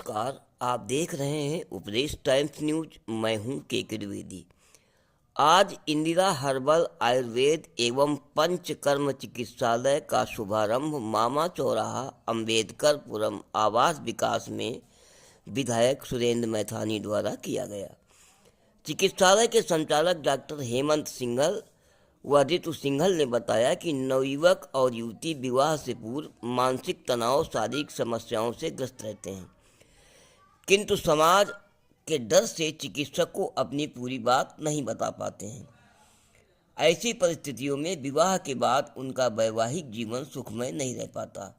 नमस्कार। आप देख रहे हैं उपदेश टाइम्स न्यूज। मैं हूं के द्विवेदी। आज इंदिरा हर्बल आयुर्वेद एवं पंचकर्म चिकित्सालय का शुभारंभ मामा चौराहा अंबेडकरपुरम आवास विकास में विधायक सुरेंद्र मैथानी द्वारा किया गया। चिकित्सालय के संचालक डॉक्टर हेमंत सिंघल व ऋतु सिंघल ने बताया कि नवयुवक और युवती विवाह से पूर्व मानसिक तनाव, शारीरिक समस्याओं से ग्रस्त रहते हैं, किंतु समाज के डर से चिकित्सक को अपनी पूरी बात नहीं बता पाते हैं। ऐसी परिस्थितियों में विवाह के बाद उनका वैवाहिक जीवन सुखमय नहीं रह पाता।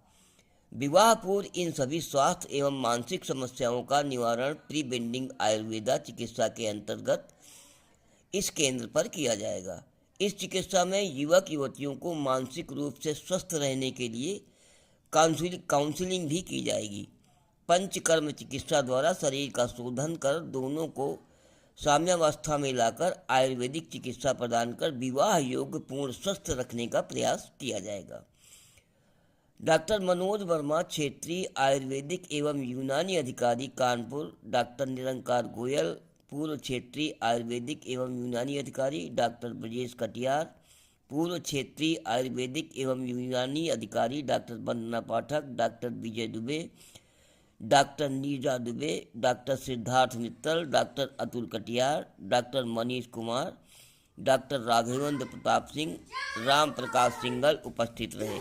विवाह पूर्व इन सभी स्वास्थ्य एवं मानसिक समस्याओं का निवारण प्री वेडिंग आयुर्वेदा चिकित्सा के अंतर्गत इस केंद्र पर किया जाएगा। इस चिकित्सा में युवक युवतियों को मानसिक रूप से स्वस्थ रहने के लिए काउंसलिंग भी की जाएगी। पंचकर्म चिकित्सा द्वारा शरीर का शोधन कर दोनों को साम्यावस्था में लाकर आयुर्वेदिक चिकित्सा प्रदान कर विवाह योग्य पूर्ण स्वस्थ रखने का प्रयास किया जाएगा। डॉक्टर मनोज वर्मा, क्षेत्रीय आयुर्वेदिक एवं यूनानी अधिकारी कानपुर, डॉक्टर निरंकार गोयल, पूर्व क्षेत्रीय आयुर्वेदिक एवं यूनानी अधिकारी, डॉक्टर ब्रजेश कटियार, पूर्व क्षेत्रीय आयुर्वेदिक एवं यूनानी अधिकारी, doctor Vandana Pathak, doctor Vijay Dubey, doctor Neeraja Dubey, doctor Siddharth Mittal, doctor Atul Katiyar, doctor Manish Kumar, doctor Raghvendra Pratap Singh, Ram Prakash Singhal उपस्थित रहे।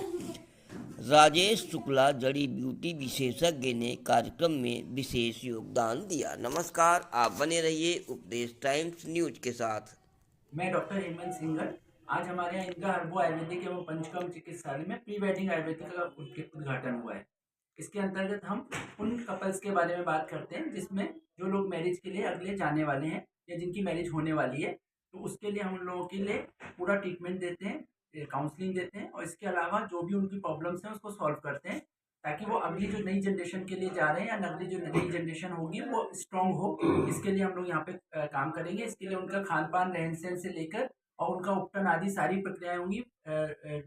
राजेश शुक्ला, जड़ी ब्यूटी विशेषज्ञ, ने कार्यक्रम में विशेष योगदान दिया। नमस्कार, आप बने रहिए उपदेश टाइम्स न्यूज के साथ। मैं डॉक्टर हेमंत सिंघल। आज हमारे यहाँ इंदिरा हर्बो आयुर्वेदिक एवं पंचकर्म चिकित्सालय में प्री वेडिंग आयुर्वेदिक का उद्घाटन हुआ है। इसके अंतर्गत हम उन कपल्स के बारे में बात करते हैं जिसमें जो लोग मैरिज के लिए अगले जाने वाले हैं या जिनकी मैरिज होने वाली है, तो उसके लिए हम उन लोगों के लिए पूरा ट्रीटमेंट देते हैं, काउंसलिंग देते हैं और इसके अलावा जो भी उनकी प्रॉब्लम्स हैं उसको सॉल्व करते हैं, ताकि वो अगली जो नई जनरेशन के लिए जा रहे हैं या अगली जो नई जनरेशन होगी वो स्ट्रांग हो। इसके लिए हम लोग यहाँ पे काम करेंगे। इसके लिए उनका खान पान, रहन सहन से लेकर और उनका उपटन आदि सारी प्रक्रियाएं होंगी।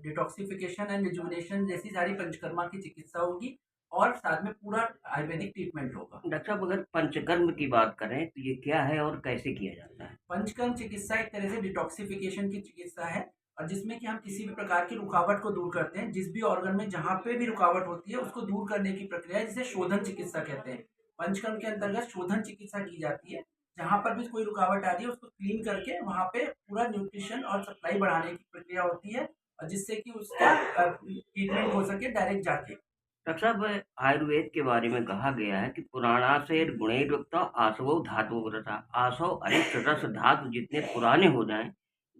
डिटॉक्सिफिकेशन एंड रिजुविनेशन जैसी सारी पंचकर्मा की चिकित्सा होगी और साथ में पूरा आयुर्वेदिक ट्रीटमेंट होगा। डॉक्टर साहब, अगर पंचकर्म की बात करें तो ये क्या है और कैसे किया जाता है? पंचकर्म चिकित्सा एक तरह से डिटॉक्सिफिकेशन की चिकित्सा है और जिसमें कि हम किसी भी प्रकार की रुकावट को दूर करते हैं। जिस भी ऑर्गन में जहाँ पे भी रुकावट होती है उसको दूर करने की प्रक्रिया है, जिसे शोधन चिकित्सा कहते हैं। पंचकर्म के अंतर्गत शोधन चिकित्सा की जाती है। जहाँ पर भी कोई रुकावट आ रही है उसको क्लीन करके वहाँ पे पूरा न्यूट्रिशन और सप्लाई बढ़ाने की प्रक्रिया होती है और जिससे कि उसका ट्रीटमेंट हो सके डायरेक्ट जाके। डॉक्टर साहब, आयुर्वेद के बारे में कहा गया है कि पुराणासेर गुणैर्युक्तो आसवो धातुव्रता। आसव अरिष्ट रस धातु जितने पुराने हो जाएं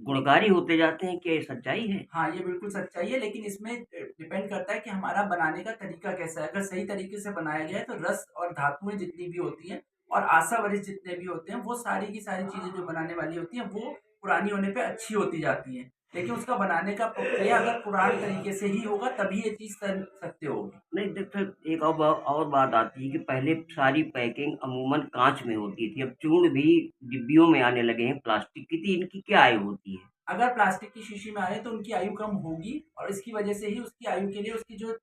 गुणकारी होते जाते हैं। क्या ये सच्चाई है? हाँ, ये बिल्कुल सच्चाई है, लेकिन इसमें डिपेंड करता है कि हमारा बनाने का तरीका कैसा है। अगर सही तरीके से बनाया गया है तो रस और धातुएं जितनी भी होती हैं और आशावरित जितने भी होते हैं, वो सारी की सारी चीजें जो बनाने वाली होती हैं वो पुरानी होने पे अच्छी होती जाती हैं। लेकिन उसका बनाने का प्रक्रिया अगर पुराने तरीके से ही होगा तभी ये चीज सत्य होगी। नहीं देखो, एक और बात आती है कि पहले सारी पैकिंग अमूमन कांच में होती थी, अब चूर्ण भी डिब्बियों में आने लगे हैं प्लास्टिक की। तो इनकी क्या आयु होती है? अगर प्लास्टिक की शीशी में आए तो उनकी आयु कम होगी और इसकी वजह से ही उसकी आयु के लिए उसकी जो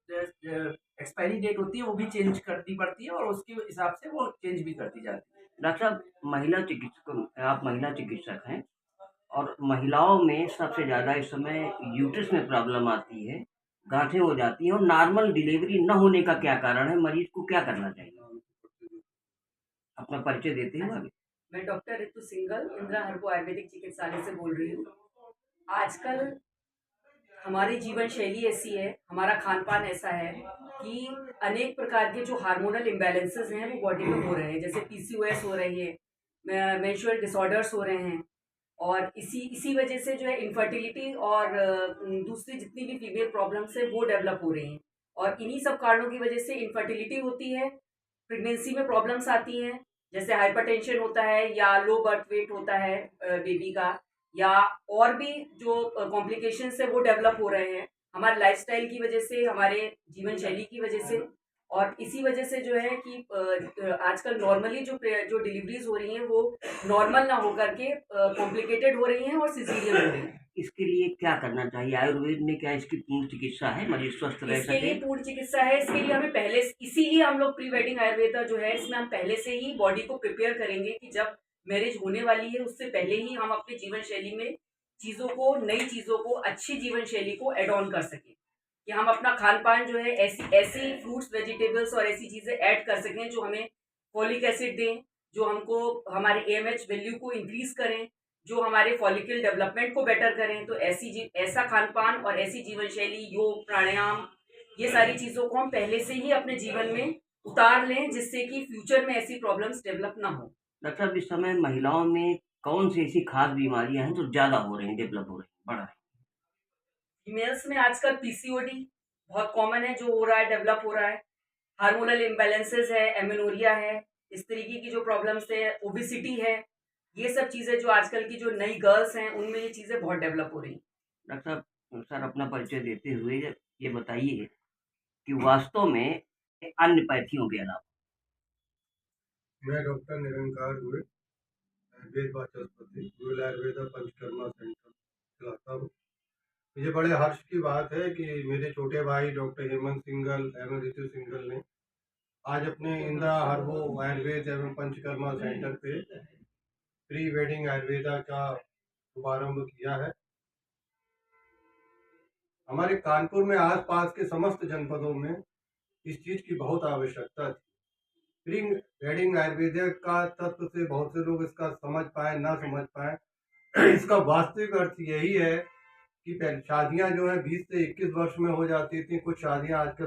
एक्सपायरी डेट होती है वो भी चेंज करनी पड़ती है और उसके हिसाब से वो चेंज भी कर दी जाती है। डॉक्टर साहब, आप महिला चिकित्सक हैं और महिलाओं में सबसे ज़्यादा इस समय यूट्रस में प्रॉब्लम आती है, गांठें हो जाती हैं, और नॉर्मल डिलीवरी न होने का क्या कारण है? मरीज को क्या करना चाहिए? अपना परिचय देते हैं अभी। मैं डॉक्टर ऋतु सिंघल, इंदिरा हर्बो आयुर्वेदिक चिकित्सालय से बोल रही हूँ। आजकल हमारी जीवन शैली ऐसी है, हमारा खान पान ऐसा है कि अनेक प्रकार के जो हार्मोनल इम्बैलेंसेस हैं वो बॉडी में हो रहे हैं, जैसे पीसीओएस हो रही है, मेंस्ट्रुअल डिसऑर्डर्स हो रहे हैं और इसी वजह से जो है इनफर्टिलिटी और दूसरी जितनी भी फीमेल प्रॉब्लम्स है वो डेवलप हो रही हैं और इन्हीं सब कारणों की वजह से इनफर्टिलिटी होती है, प्रेगनेंसी में प्रॉब्लम्स आती हैं, जैसे हाइपरटेंशन होता है या लो बर्थ वेट होता है बेबी का, या और भी जो कॉम्प्लिकेशंस है वो डेवलप हो रहे हैं हमारे लाइफस्टाइल की वजह से, हमारे जीवन शैली की वजह से। और इसी वजह से जो है कि आजकल नॉर्मली जो डिलीवरीज हो रही हैं वो नॉर्मल ना होकर के कॉम्प्लिकेटेड हो रही हैं और सिजेरियन हो रही हैं। इसके लिए क्या करना चाहिए? आयुर्वेद में क्या इसकी पूर्ण चिकित्सा है, मरीज स्वस्थ रह इसके लिए सके? पूर्ण चिकित्सा है। इसके लिए हमें पहले, इसीलिए हम लोग प्री वेडिंग आयुर्वेदा जो है, इसमें हम पहले से ही बॉडी को प्रिपेयर करेंगे कि जब मैरिज होने वाली है उससे पहले ही हम अपनी जीवन शैली में चीज़ों को, नई चीज़ों को, अच्छी जीवन शैली को एड ऑन कर सकें, कि हम अपना खान पान जो है ऐसी ऐसी फ्रूट्स, वेजिटेबल्स और ऐसी चीज़ें ऐड कर सकें जो हमें फॉलिक एसिड दें, जो हमको हमारे AMH वैल्यू को इंक्रीज करें, जो हमारे फॉलिकल डेवलपमेंट को बेटर करें। तो ऐसा खान पान और ऐसी जीवन शैली, योग, प्राणायाम, ये सारी चीज़ों को हम पहले से ही अपने जीवन में उतार लें, जिससे कि फ्यूचर में ऐसी प्रॉब्लम्स डेवलप ना हो। डॉक्टर साहब, इस समय महिलाओं में कौन सी ऐसी खास बीमारियां हैं जो ज़्यादा हो रही हैं, डेवलप हो रही हैं, बढ़ रही हैं? फीमेल्स में आजकल PCOD बहुत कॉमन है, जो हो रहा है, डेवलप हो रहा है। हार्मोनल इम्बैलेंसेस है, एमेनोरिया है, इस तरीके की जो प्रॉब्लम्स है, ओबेसिटी है, ये सब चीज़ें जो आजकल की जो नई गर्ल्स हैं उनमें ये चीज़ें बहुत डेवलप हो रही हैं। डॉक्टर साहब, सर अपना परिचय देते हुए ये बताइए कि वास्तव में अन्य पैथियों के अलावा मैं डॉक्टर निरंकार हुए आयुर्वेद वाचस्पति गोयल आयुर्वेदा पंचकर्मा सेंटर चलाता हूँ। मुझे बड़े हर्ष की बात है कि मेरे छोटे भाई डॉक्टर हेमंत सिंघल एवं ऋतु सिंघल ने आज अपने इंदिरा हर्बो आयुर्वेद एवं पंचकर्मा सेंटर पे प्री वेडिंग आयुर्वेदा का शुभारंभ किया है। हमारे कानपुर में आसपास के समस्त जनपदों में इस चीज की बहुत आवश्यकता थी। प्री वेडिंग आयुर्वेदा का तत्व से बहुत से लोग इसका समझ पाए, ना समझ पाए। इसका वास्तविक अर्थ यही है कि पहले शादियां जो है 20 से 21 वर्ष में हो जाती थी, कुछ शादियां आजकल